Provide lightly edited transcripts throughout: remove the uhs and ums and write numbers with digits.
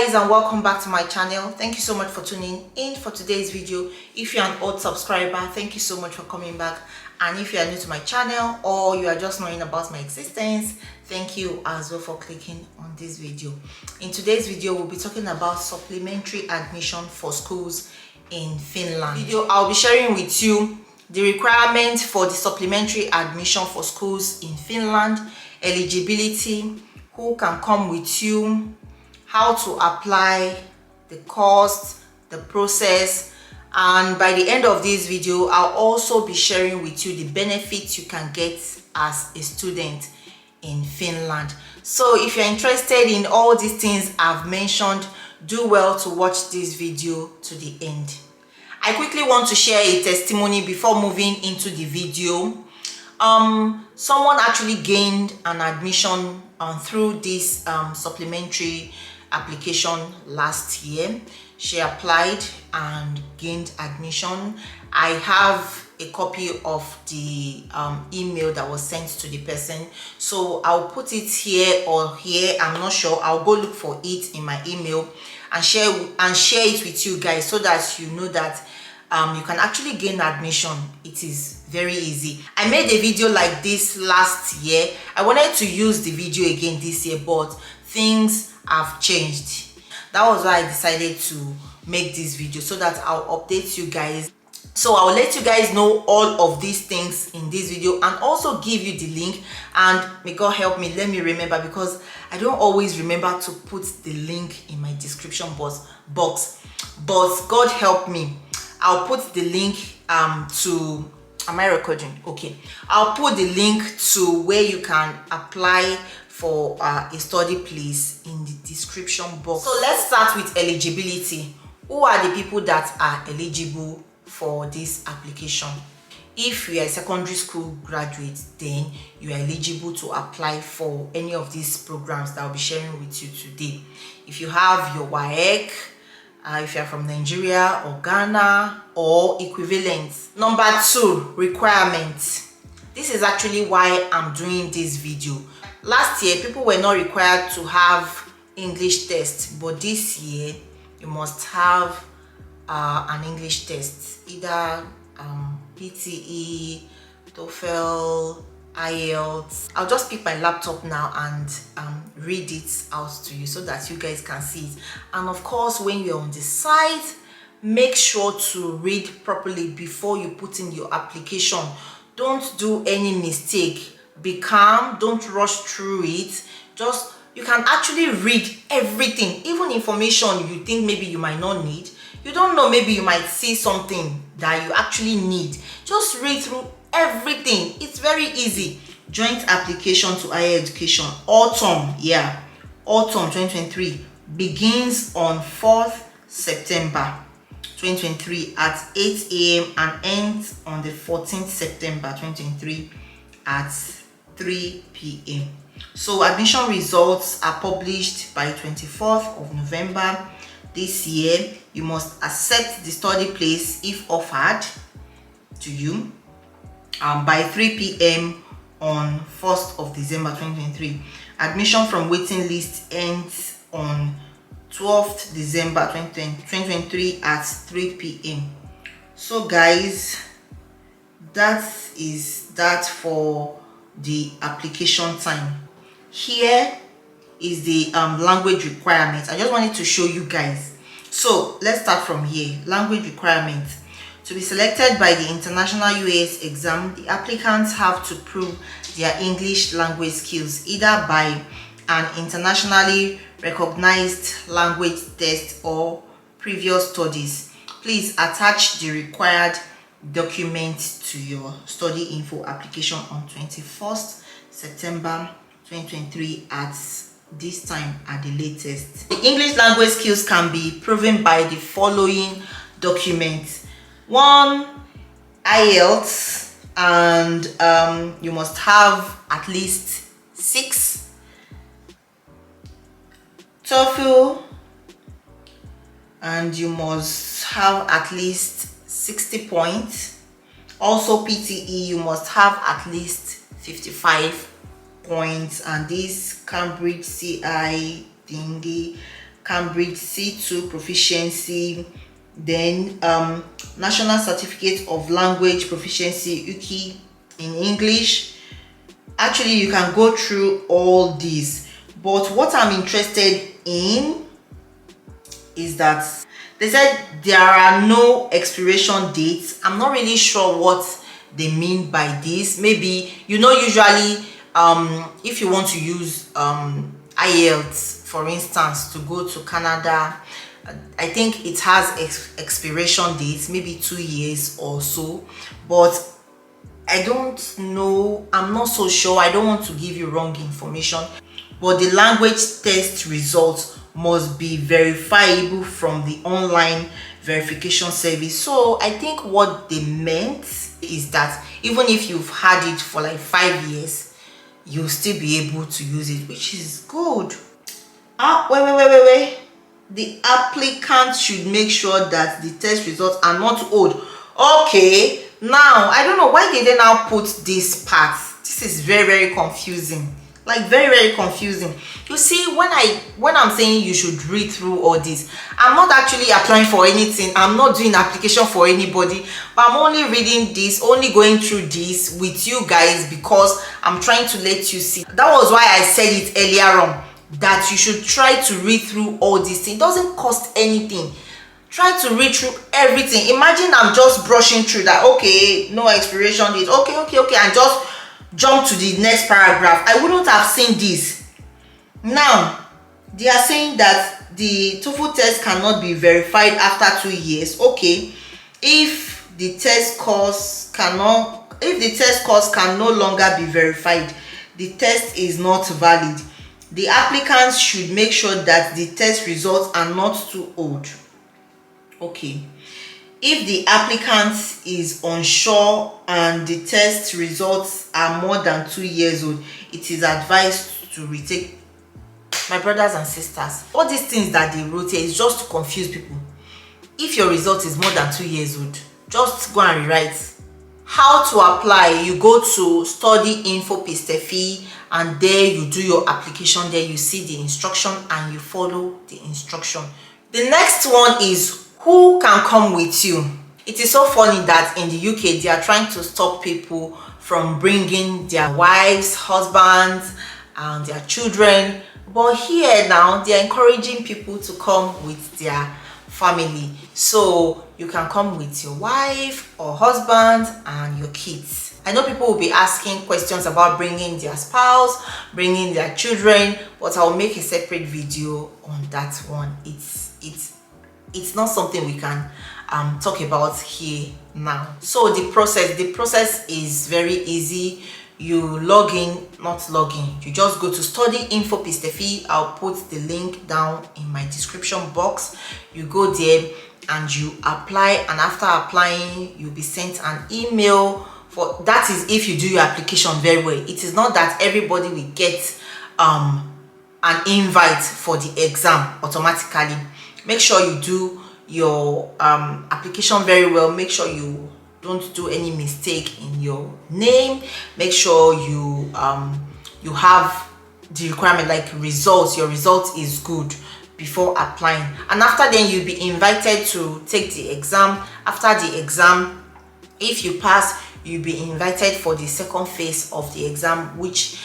guys, and welcome back to my channel. Thank you so much for tuning in for today's video. If you're an old subscriber, thank you so much for coming back. And if you are new to my channel or you are just knowing about my existence, thank you as well for clicking on this video. In today's video, we'll be talking about supplementary admission for schools in Finland. I'll be sharing with you the requirements for the supplementary admission for schools in Finland, eligibility, who can come with you, how to apply, the cost, the process, and by the end of this video I'll also be sharing with you the benefits you can get as a student in Finland. So if you're interested in all these things I've mentioned, do well to watch this video to the end. I quickly want to share a testimony before moving into the video. Someone actually gained an admission through this supplementary application last year. She applied and gained admission. I have a copy of the email that was sent to the person, so I'll put it here or here, I'm not sure. I'll go look for it in my email and share it with you guys so that you know that you can actually gain admission. It is very easy. I made a video like this last year. I wanted to use the video again this year, but things have changed. That was why I decided to make this video, so that I'll update you guys. So I'll let you guys know all of these things in this video and also give you the link, and may God help me, let me remember, because I don't always remember to put the link in my description box, but God help me. I'll put the link to, am I recording? Okay, I'll put the link to where you can apply for a study place in the description box. So let's start with eligibility. Who are the people that are eligible for this application? If you are a secondary school graduate, then you are eligible to apply for any of these programs that I'll be sharing with you today. If you have your WAEC, if you are from Nigeria or Ghana or equivalent. Number 2, requirements. This is actually why I'm doing this video. Last year, people were not required to have English test, but this year you must have an English test, either PTE, TOEFL, IELTS. I'll just pick my laptop now and read it out to you so that you guys can see it. And of course, when you're on the site, make sure to read properly before you put in your application. Don't do any mistake. Be calm, don't rush through it. You can actually read everything, even information you think maybe you might not need. You don't know, maybe you might see something that you actually need. Just read through everything. It's very easy. Joint application to higher education, autumn 2023 begins on 4th September 2023 at 8 a.m. and ends on the 14th September 2023 at 3 p.m. So admission results are published by 24th of November this year. You must accept the study place if offered to you by 3 p.m. on 1st of December 2023. Admission from waiting list ends on 12th December 2023 at 3 p.m. So guys, that is that for the application time. Here is the language requirements. I just wanted to show you guys. So let's start from here. Language requirements. To be selected by the international US exam, the applicants have to prove their English language skills either by an internationally recognized language test or previous studies. Please attach the required documents to your study info application on 21st September 2023 at this time at the latest. The English language skills can be proven by the following documents. 1, IELTS, and you must have at least 6. TOEFL, and you must have at least 60 points. Also PTE, you must have at least 55 points, and this Cambridge CI thingy Cambridge C2 proficiency, then National Certificate of Language Proficiency UKI in English. Actually, you can go through all these, but what I'm interested in is that they said there are no expiration dates. I'm not really sure what they mean by this. Maybe, usually if you want to use IELTS, for instance, to go to Canada, I think it has expiration dates, maybe 2 years or so, but I don't know. I'm not so sure. I don't want to give you wrong information, but the language test results must be verifiable from the online verification service. So I think what they meant is that even if you've had it for like 5 years, you'll still be able to use it, which is good. Wait. The applicant should make sure that the test results are not old. Okay, now I don't know why they now put this part. This is very confusing, like very confusing. You see, when I'm saying you should read through all this, I'm not actually applying for anything. I'm not doing application for anybody, but I'm only reading this, only going through this with you guys, because I'm trying to let you see. That was why I said it earlier on, that you should try to read through all these things. It doesn't cost anything. Try to read through everything. Imagine I'm just brushing through that. Okay, no expiration date. Okay, and just jump to the next paragraph. I wouldn't have seen this. Now they are saying that the TOEFL test cannot be verified after 2 years. Okay, if the test course can no longer be verified, the test is not valid. The applicants should make sure that the test results are not too old. Okay, if the applicant is unsure and the test results are more than 2 years old, it is advised to retake. My brothers and sisters, all these things that they wrote here is just to confuse people. If your result is more than 2 years old, just go and rewrite. How to apply: you go to study info PSTEFI, and there you do your application. There you see the instruction and you follow the instruction. The next one is who can come with you. It is so funny that in the UK they are trying to stop people from bringing their wives, husbands, and their children, but here now they are encouraging people to come with their family. So you can come with your wife or husband and your kids. I know people will be asking questions about bringing their spouse, bringing their children, but I'll make a separate video on that one. It's not something we can talk about here now. So the process is very easy. You log in, you just go to study info PSTEFI. I'll put the link down in my description box. You go there and you apply, and after applying you'll be sent an email. For that is if you do your application very well. It is not that everybody will get an invite for the exam automatically. Make sure you do your application very well. Make sure you don't do any mistake in your name. Make sure you have the requirement, like results. Your result is good before applying, and after then you'll be invited to take the exam. After the exam, if you pass, you'll be invited for the second phase of the exam, which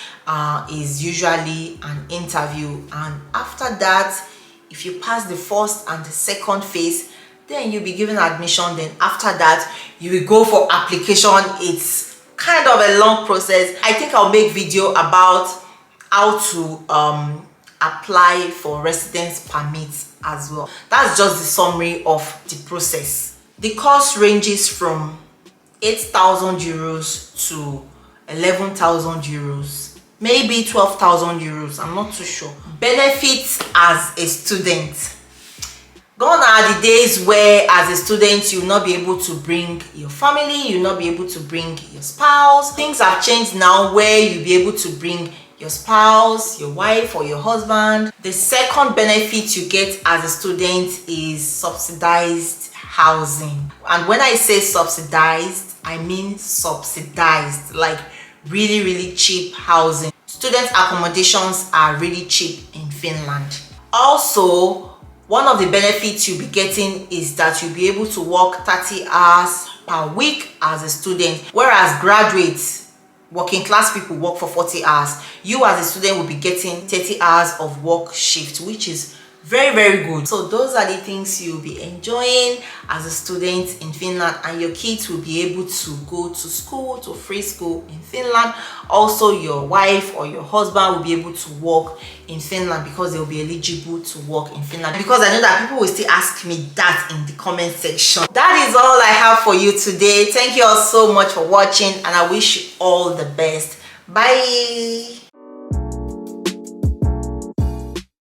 is usually an interview. And after that, if you pass the first and the second phase, then you'll be given admission. Then after that you will go for application. It's kind of a long process. I think I'll make video about how to apply for residence permits as well. That's just the summary of the process. The cost ranges from 8,000 euros to 11,000 euros, maybe 12,000 euros. I'm not too sure. Benefits as a student. Gone are the days where as a student you'll not be able to bring your family, you'll not be able to bring your spouse. Things have changed now where you'll be able to bring your spouse, your wife, or your husband. The second benefit you get as a student is subsidized housing. And when I say subsidized, I mean subsidized, like really cheap housing. Student accommodations are really cheap in Finland. Also, One of the benefits you'll be getting is that you'll be able to work 30 hours per week as a student, whereas graduates, working class people, work for 40 hours. You as a student will be getting 30 hours of work shift, which is very good. So those are the things you'll be enjoying as a student in Finland, and your kids will be able to go to school, to free school in Finland. Also, your wife or your husband will be able to work in Finland because they'll be eligible to work in Finland, because I know that people will still ask me that in the comment section. That is all I have for you today. Thank you all so much for watching, and I wish you all the best. Bye.